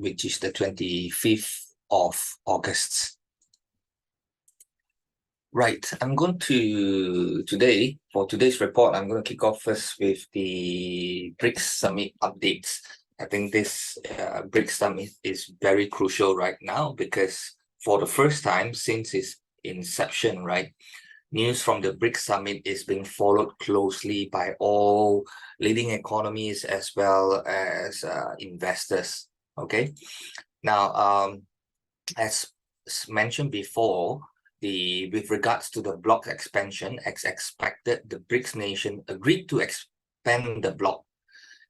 which is the 25th of August. Right, I'm going to for today's report, I'm going to kick off first with the BRICS Summit updates. I think this BRICS Summit is very crucial right now because for the first time since its inception, right, news from the BRICS Summit is being followed closely by all leading economies as well as investors. Okay, now as mentioned before, with regards to the bloc expansion, as expected, the BRICS nation agreed to expand the bloc,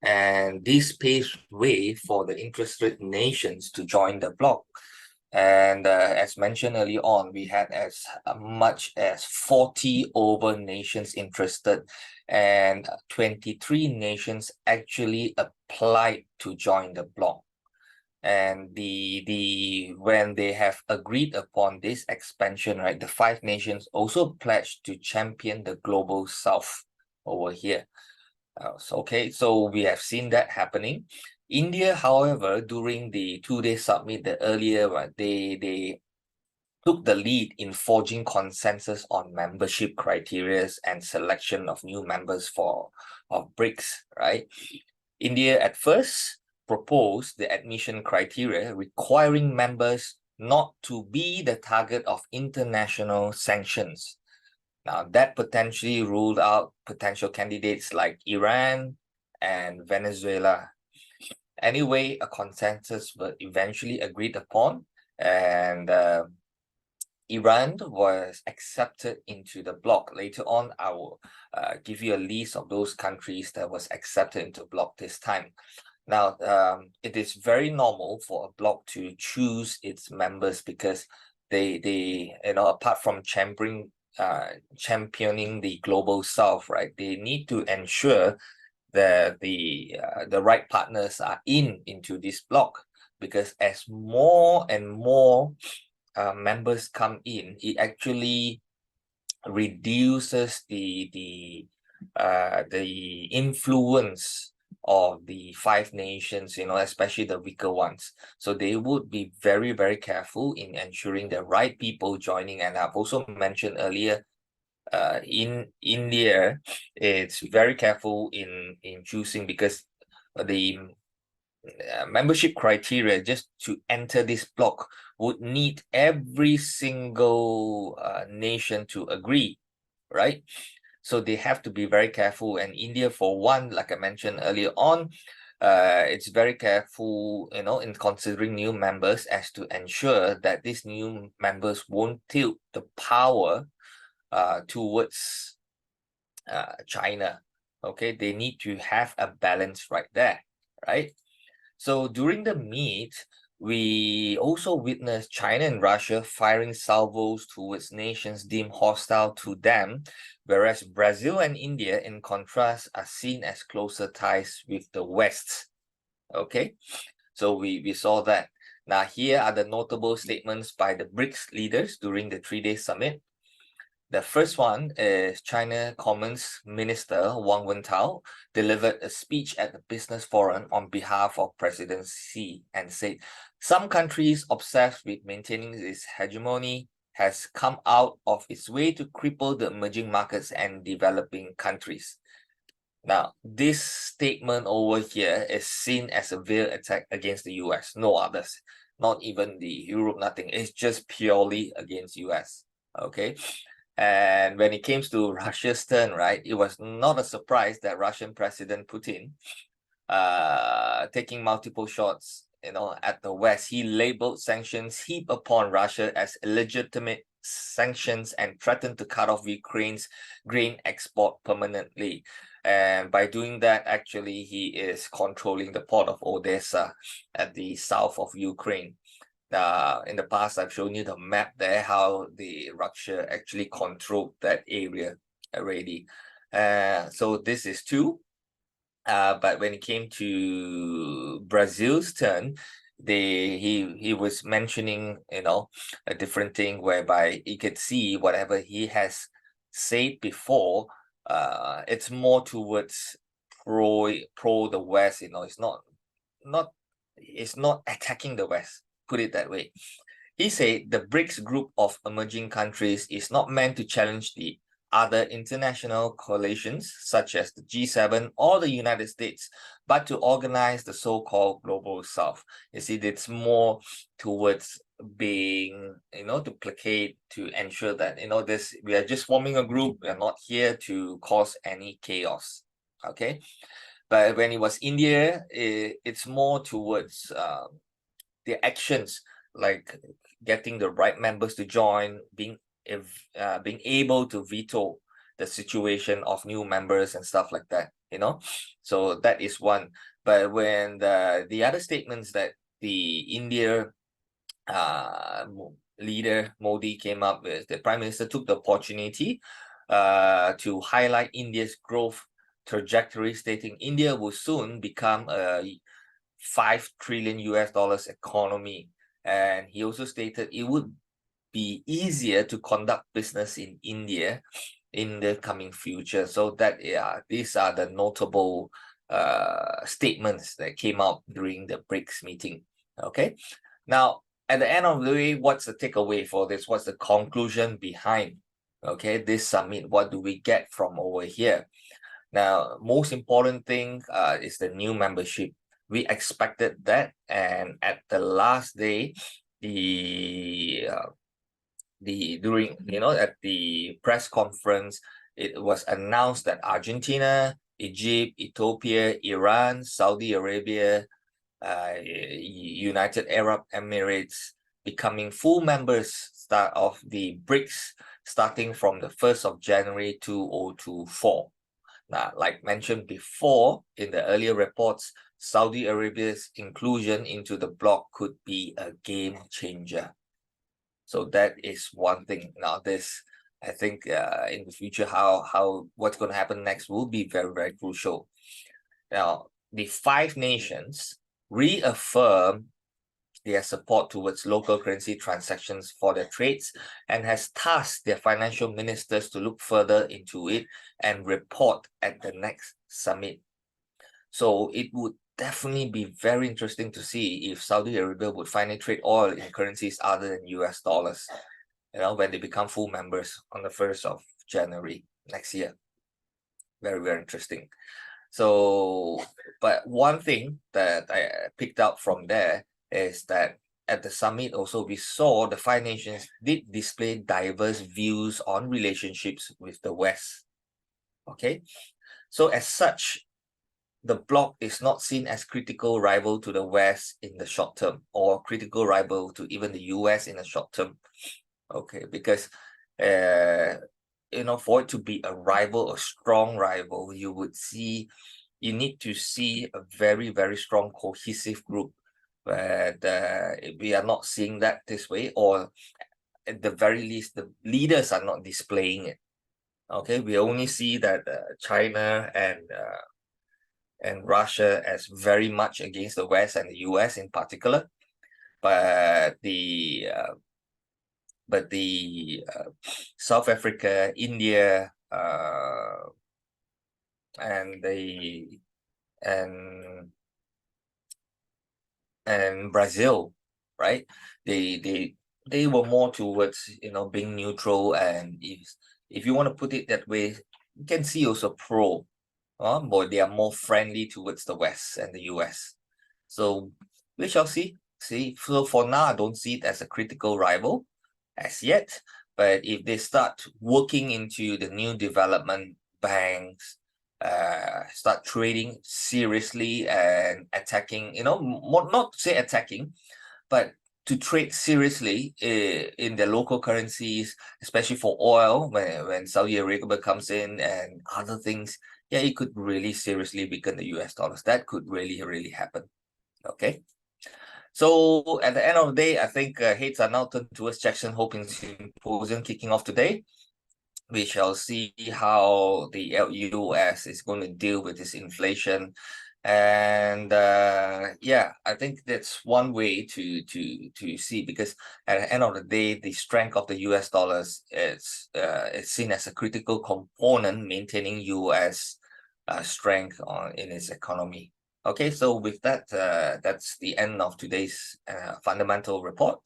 and this paves way for the interested nations to join the bloc. And as mentioned earlier on, we had as much as 40 over nations interested, and 23 nations actually applied to join the bloc. And when they have agreed upon this expansion, right, the 5 nations also pledged to champion the global south over here. So we have seen that happening. India, however, during the 2-day summit, the earlier one, they took the lead in forging consensus on membership criteria and selection of new members of BRICS, right? India at first proposed the admission criteria requiring members not to be the target of international sanctions. Now, that potentially ruled out potential candidates like Iran and Venezuela. Anyway, a consensus was eventually agreed upon, and Iran was accepted into the bloc. Later on, I will give you a list of those countries that was accepted into bloc this time. Now, it is very normal for a bloc to choose its members because they apart from championing the global south, right, they need to ensure that the right partners are into this bloc, because as more and more members come in, it actually reduces the influence of the 5 nations, especially the weaker ones. So they would be very, very careful in ensuring the right people joining. And I've also mentioned earlier, in India, it's very careful in choosing, because the membership criteria just to enter this bloc would need every single nation to agree, right? So they have to be very careful. And India, for one, like I mentioned earlier on, it's very careful, in considering new members, as to ensure that these new members won't tilt the power towards China. Okay, they need to have a balance right there, right? So during the meet, we also witnessed China and Russia firing salvos towards nations deemed hostile to them, whereas Brazil and India, in contrast, are seen as closer ties with the West. Okay, so we saw that. Now, here are the notable statements by the BRICS leaders during the 3-day summit. The first one is China Commerce Minister Wang Wentao delivered a speech at the Business Forum on behalf of President Xi and said, some countries obsessed with maintaining its hegemony has come out of its way to cripple the emerging markets and developing countries. Now, this statement over here is seen as a veiled attack against the US, no others, not even the Europe, nothing. It's just purely against US, okay? And when it came to Russia's turn, right, it was not a surprise that Russian President Putin, taking multiple shots, at the West, he labeled sanctions heaped upon Russia as illegitimate sanctions and threatened to cut off Ukraine's grain export permanently. And by doing that, actually, he is controlling the port of Odessa at the south of Ukraine. In the past, I've shown you the map there, how the Russia actually controlled that area already. So this is 2. But when it came to Brazil's turn, he was mentioning, a different thing, whereby you could see whatever he has said before, it's more towards pro the West. It's not is not attacking the West, put it that way. He said the BRICS group of emerging countries is not meant to challenge the other international coalitions such as the G7 or the United States, but to organize the so-called global South. You see, it's more towards being, to placate, to ensure that, we are just forming a group, we are not here to cause any chaos. Okay. But when it was India, it's more towards the actions, like getting the right members to join, being able to veto the situation of new members and stuff like that, So that is one. But when the other statements that the India leader Modi came up with, the Prime Minister took the opportunity to highlight India's growth trajectory, stating India will soon become a 5 trillion US dollars economy. And he also stated it would be easier to conduct business in India in the coming future. So that, these are the notable statements that came out during the BRICS meeting. Okay. Now, at the end of the day, what's the takeaway for this? What's the conclusion behind, this summit? What do we get from over here? Now, most important thing is the new membership. We expected that, and at the last day, at the press conference, it was announced that Argentina, Egypt, Ethiopia, Iran, Saudi Arabia, United Arab Emirates becoming full members of the BRICS starting from the 1st of January 2024. Now, like mentioned before in the earlier reports, Saudi Arabia's inclusion into the bloc could be a game changer. So that is one thing. Now, this, I think, in the future, what's going to happen next will be very, very crucial. Now, the 5 nations reaffirm their support towards local currency transactions for their trades and has tasked their financial ministers to look further into it and report at the next summit. So it would definitely be very interesting to see if Saudi Arabia would finally trade oil in currencies other than US dollars, when they become full members on the 1st of January next year. Very, very interesting. So, but one thing that I picked up from there is that at the summit also we saw the 5 nations did display diverse views on relationships with the West. Okay, so as such, the bloc is not seen as critical rival to the West in the short term, or critical rival to even the US in the short term. Okay, because for it to be a rival, a strong rival, you need to see a very, very strong cohesive group. But we are not seeing that this way, or at the very least, the leaders are not displaying it. Okay, we only see that China and Russia as very much against the West and the US in particular, but the South Africa, India, and Brazil, right? They were more towards being neutral, and if you want to put it that way, you can see also pro, but they are more friendly towards the West and the US. So we shall see. So for now, I don't see it as a critical rival as yet. But if they start working into the new development banks, start trading seriously and attacking, not to say attacking, but to trade seriously in the local currencies, especially for oil, when Saudi Arabia comes in and other things, it could really seriously weaken the US dollars. That could really, really happen. Okay. So at the end of the day, I think heads are now turned towards Jackson Hole Symposium kicking off today. We shall see how the US is going to deal with this inflation. And I think that's one way to see, because at the end of the day, the strength of the US dollars is seen as a critical component maintaining US strength in its economy. Okay, so with that, that's the end of today's fundamental report.